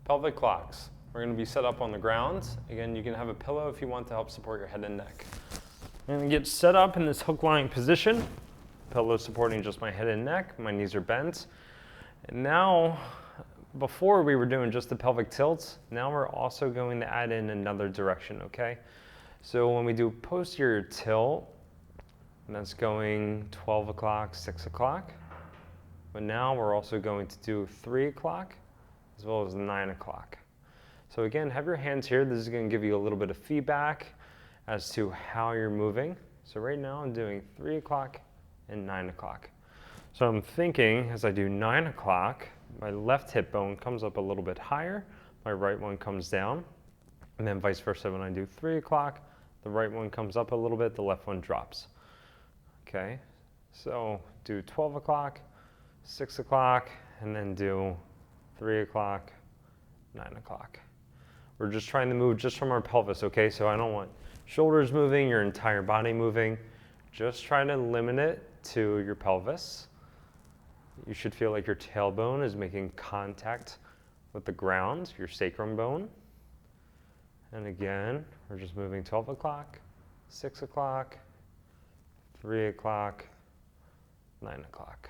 Pelvic clocks. We're going to be set up on the ground. Again, you can have a pillow if you want to help support your head and neck. I'm going to get set up in this hook lying position. Pillow supporting just my head and neck. My knees are bent. And now, before we were doing just the pelvic tilts, now we're also going to add in another direction, okay? So when we do posterior tilt, that's going 12 o'clock, 6 o'clock. But now we're also going to do 3 o'clock as well as 9 o'clock. So again, have your hands here. This is going to give you a little bit of feedback as to how you're moving. So right now I'm doing 3 o'clock and 9 o'clock. So I'm thinking as I do 9 o'clock, my left hip bone comes up a little bit higher, my right one comes down, and then vice versa. When I do 3 o'clock, the right one comes up a little bit, the left one drops. Okay, so do 12 o'clock, 6 o'clock, and then do 3 o'clock, 9 o'clock. We're just trying to move just from our pelvis, okay? So I don't want shoulders moving, your entire body moving. Just try to limit it to your pelvis. You should feel like your tailbone is making contact with the ground, your sacrum bone. And again, we're just moving 12 o'clock, 6 o'clock, 3 o'clock, 9 o'clock.